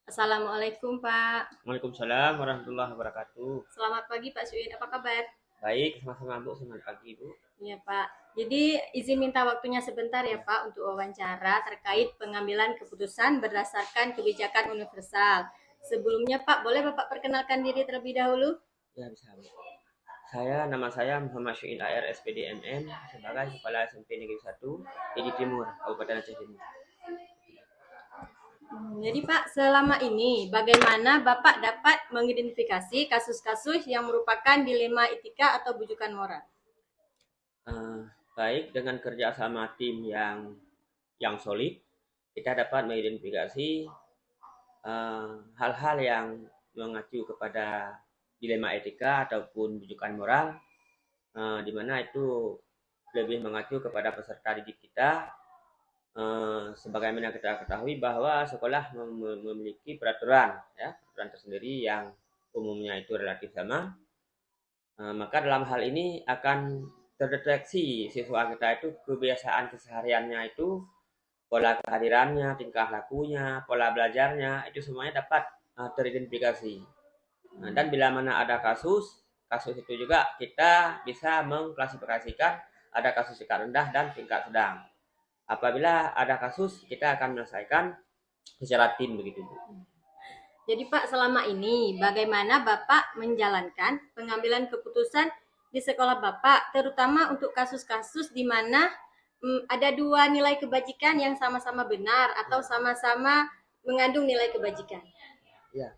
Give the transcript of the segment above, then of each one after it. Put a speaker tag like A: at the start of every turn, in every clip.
A: Assalamualaikum Pak.
B: Waalaikumsalam warahmatullahi wabarakatuh.
A: Selamat pagi Pak Suid, apa kabar?
B: Baik, sama-sama Bu. Selamat pagi Bu.
A: Iya Pak. Jadi izin minta waktunya sebentar ya Pak untuk wawancara terkait pengambilan keputusan berdasarkan kebijakan universal. Sebelumnya Pak, boleh Bapak perkenalkan diri terlebih dahulu?
B: Ya bisa Bu. Nama saya Muhammad Syu'in AR SPD MM sebagai Kepala SMP Negeri 1 di Timur, Kabupaten Aceh Timur.
A: Jadi Pak, selama ini bagaimana Bapak dapat mengidentifikasi kasus-kasus yang merupakan dilema etika atau bujukan moral?
B: Eh, Baik, dengan kerjasama tim yang solid, kita dapat mengidentifikasi hal-hal yang mengacu kepada dilema etika ataupun bujukan moral, di mana itu lebih mengacu kepada peserta didik kita. Sebagaimana kita ketahui bahwa sekolah memiliki peraturan, ya, peraturan tersendiri yang umumnya itu relatif sama. Maka dalam hal ini akan terdeteksi siswa kita itu kebiasaan kesehariannya itu, pola kehadirannya, tingkah lakunya, pola belajarnya, itu semuanya dapat teridentifikasi. Dan bila mana ada kasus itu juga kita bisa mengklasifikasikan ada kasus tingkat rendah dan tingkat sedang. Apabila ada kasus, kita akan menyelesaikan secara tim begitu Bu.
A: Jadi Pak, selama ini bagaimana Bapak menjalankan pengambilan keputusan di sekolah Bapak, terutama untuk kasus-kasus di mana ada dua nilai kebajikan yang sama-sama benar atau sama-sama mengandung nilai kebajikan?
B: Ya,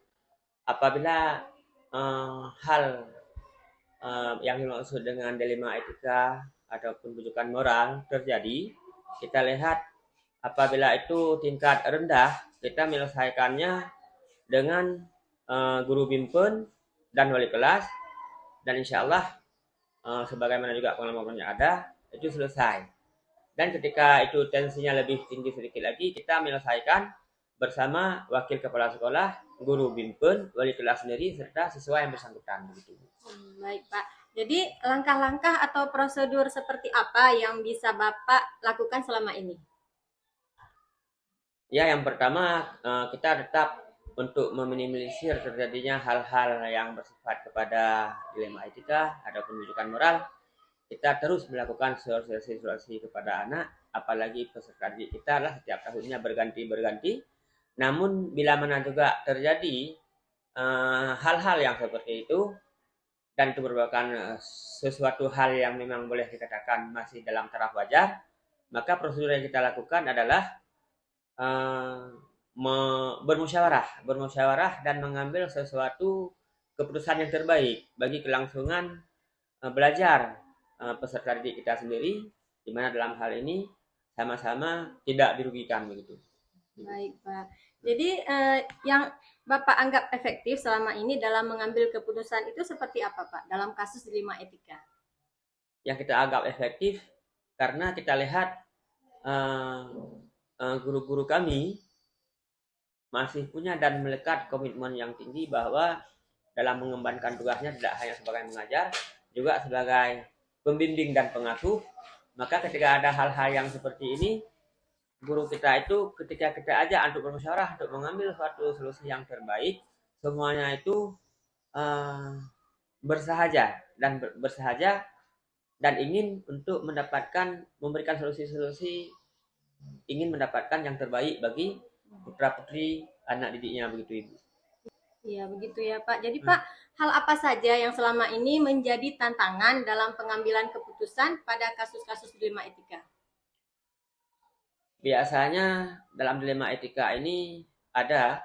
B: apabila hal yang dimaksud dengan dilema etika ataupun bujukan moral terjadi, kita lihat apabila itu tingkat rendah, kita menyelesaikannya dengan guru bimbel dan wali kelas, dan insya Allah sebagaimana juga pengalamannya ada, itu selesai. Dan ketika itu tensinya lebih tinggi sedikit lagi, kita menyelesaikan bersama wakil kepala sekolah, guru bimbel, wali kelas sendiri, serta siswa yang bersangkutan begitu.
A: Baik Pak. Jadi langkah-langkah atau prosedur seperti apa yang bisa Bapak lakukan selama ini?
B: Ya, yang pertama kita tetap untuk meminimalisir terjadinya hal-hal yang bersifat kepada dilema etika ataupun rujukan moral, kita terus melakukan sosialisasi kepada anak, apalagi peserta didik kita lah setiap tahunnya berganti-berganti. Namun bila mana juga terjadi hal-hal yang seperti itu dan itu merupakan sesuatu hal yang memang boleh dikatakan masih dalam taraf wajar, maka prosedur yang kita lakukan adalah eh, bermusyawarah dan mengambil sesuatu keputusan yang terbaik bagi kelangsungan belajar peserta didik kita sendiri, di mana dalam hal ini sama-sama tidak dirugikan begitu.
A: Baik Pak. Jadi yang Bapak anggap efektif selama ini dalam mengambil keputusan itu seperti apa Pak dalam kasus dilema etika?
B: Yang kita anggap efektif karena kita lihat guru-guru kami masih punya dan melekat komitmen yang tinggi bahwa dalam mengembankan tugasnya tidak hanya sebagai mengajar, juga sebagai pembimbing dan pengasuh. Maka ketika ada hal-hal yang seperti ini, guru kita itu ketika kita ajak untuk bermusyawarah untuk mengambil suatu solusi yang terbaik, semuanya itu uh, bersahaja dan ingin untuk memberikan solusi-solusi, ingin mendapatkan yang terbaik bagi putra putri anak didiknya begitu Ibu.
A: Iya, begitu ya Pak. Jadi Pak, hal apa saja yang selama ini menjadi tantangan dalam pengambilan keputusan pada kasus-kasus dilema etika?
B: Biasanya dalam dilema etika ini ada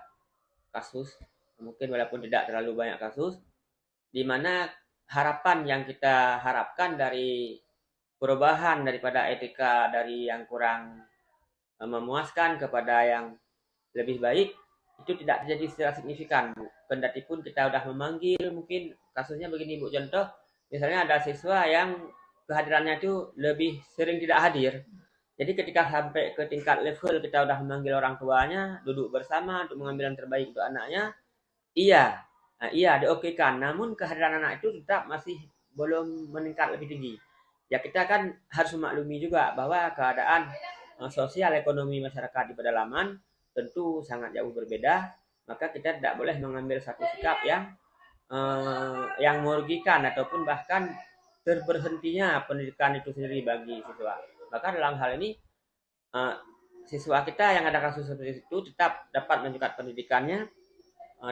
B: kasus, mungkin walaupun tidak terlalu banyak kasus, di mana harapan yang kita harapkan dari perubahan daripada etika dari yang kurang memuaskan kepada yang lebih baik, itu tidak terjadi secara signifikan, Bu. Kendati pun kita sudah memanggil, mungkin kasusnya begini Bu, contoh, misalnya ada siswa yang kehadirannya itu lebih sering tidak hadir. Jadi ketika sampai ke tingkat level kita udah memanggil orang tuanya, duduk bersama untuk mengambil yang terbaik untuk anaknya, iya, iya diokekan. Namun kehadiran anak itu tetap masih belum meningkat lebih tinggi. Ya kita kan harus memaklumi juga bahwa keadaan sosial ekonomi masyarakat di pedalaman tentu sangat jauh berbeda. maka kita tidak boleh mengambil satu sikap yang merugikan ataupun bahkan terberhentinya pendidikan itu sendiri bagi siswa. Maka dalam hal ini siswa kita yang ada kasus seperti itu tetap dapat melanjutkan pendidikannya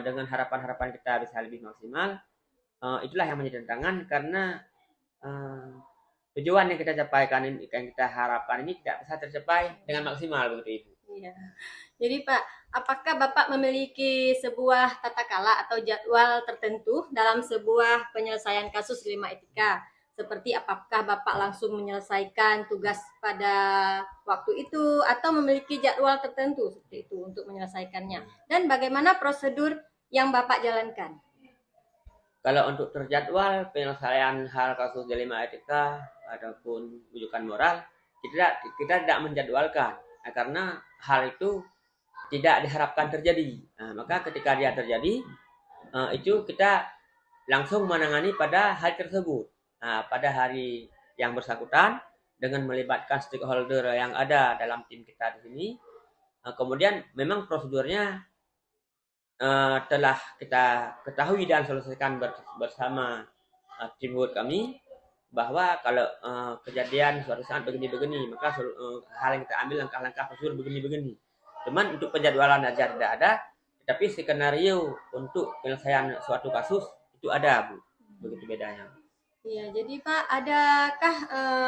B: dengan harapan-harapan kita bisa lebih maksimal. Itulah yang menjadi tantangan karena tujuan yang kita capaikan ini, yang kita harapkan ini tidak bisa tercapai dengan maksimal begitu Ibu.
A: Iya. Jadi Pak, apakah Bapak memiliki sebuah tata kala atau jadwal tertentu dalam sebuah penyelesaian kasus dilema etika? Seperti apakah Bapak langsung menyelesaikan tugas pada waktu itu atau memiliki jadwal tertentu seperti itu untuk menyelesaikannya? Dan bagaimana prosedur yang Bapak jalankan?
B: Kalau untuk terjadwal penyelesaian hal kasus dilema etika ataupun rujukan moral, kita tidak menjadwalkan karena hal itu tidak diharapkan terjadi. Maka ketika dia terjadi, itu kita langsung menangani pada hari tersebut. Pada hari yang bersangkutan dengan melibatkan stakeholder yang ada dalam tim kita di sini. Kemudian memang prosedurnya telah kita ketahui dan selesaikan bersama teamwork kami bahwa kalau kejadian suatu saat begini-begini, maka hal yang kita ambil langkah-langkah prosedur begini-begini. Cuman untuk penjadwalan aja tidak ada, tapi skenario untuk penyelesaian suatu kasus itu ada, Bu. Begitu bedanya.
A: Iya, jadi Pak, adakah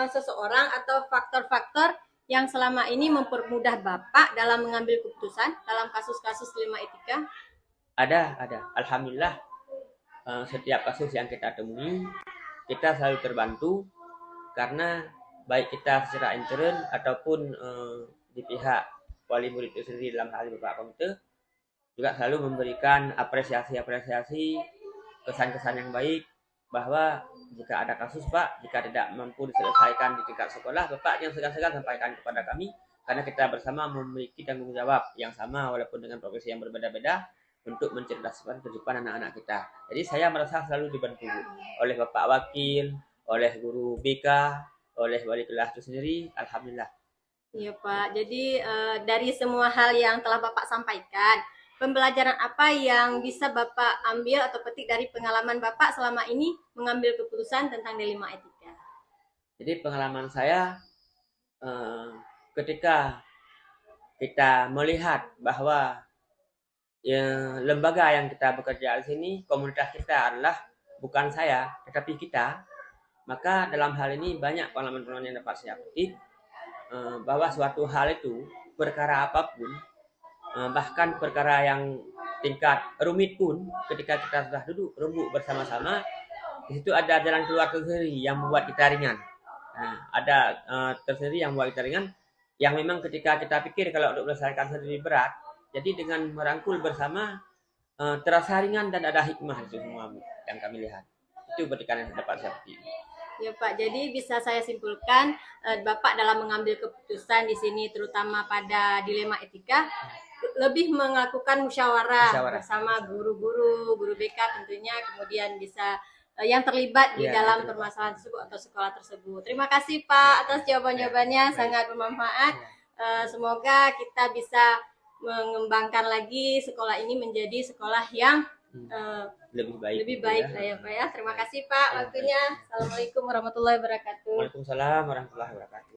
A: seseorang atau faktor-faktor yang selama ini mempermudah Bapak dalam mengambil keputusan dalam kasus-kasus dilema etika?
B: Ada. Alhamdulillah, setiap kasus yang kita temui, kita selalu terbantu karena baik kita secara intern ataupun di pihak wali murid itu sendiri dalam hal Bapak Komite juga selalu memberikan apresiasi, kesan-kesan yang baik bahwa jika ada kasus Pak, jika tidak mampu diselesaikan di tingkat sekolah, Bapak yang segan-segan sampaikan kepada kami karena kita bersama memiliki tanggung jawab yang sama walaupun dengan profesi yang berbeda-beda untuk mencerdaskan kehidupan anak-anak kita. Jadi saya merasa selalu dibantu oleh Bapak Wakil, oleh guru BK, oleh wali kelas itu sendiri. Alhamdulillah.
A: Iya Pak, jadi dari semua hal yang telah Bapak sampaikan, pembelajaran apa yang bisa Bapak ambil atau petik dari pengalaman Bapak selama ini mengambil keputusan tentang dilema etika?
B: Jadi pengalaman saya ketika kita melihat bahwa lembaga yang kita bekerja di sini, komunitas kita adalah bukan saya, tetapi kita. Maka dalam hal ini banyak pengalaman-pengalaman yang dapat saya petik bahwa suatu hal itu, perkara apapun, bahkan perkara yang tingkat rumit pun, ketika kita sudah duduk rembuk bersama-sama, di situ ada jalan keluar tersendiri yang membuat kita ringan. Ada tersendiri yang membuat kita ringan, yang memang ketika kita pikir kalau untuk menyelesaikan sendiri berat, jadi dengan merangkul bersama terasa ringan dan ada hikmah itu semua yang kami lihat. Itu petikan yang dapat saya petik.
A: Ya Pak, jadi bisa saya simpulkan Bapak dalam mengambil keputusan di sini terutama pada dilema etika lebih melakukan musyawarah bersama guru-guru, guru BK tentunya, kemudian bisa yang terlibat di dalam permasalahan tersebut atau sekolah tersebut. Terima kasih Pak atas jawaban-jawabannya, sangat bermanfaat. Semoga kita bisa mengembangkan lagi sekolah ini menjadi sekolah yang lebih baik lah ya Pak ya. Terima kasih Pak waktunya. Assalamualaikum warahmatullahi wabarakatuh.
B: Waalaikumsalam warahmatullahi wabarakatuh.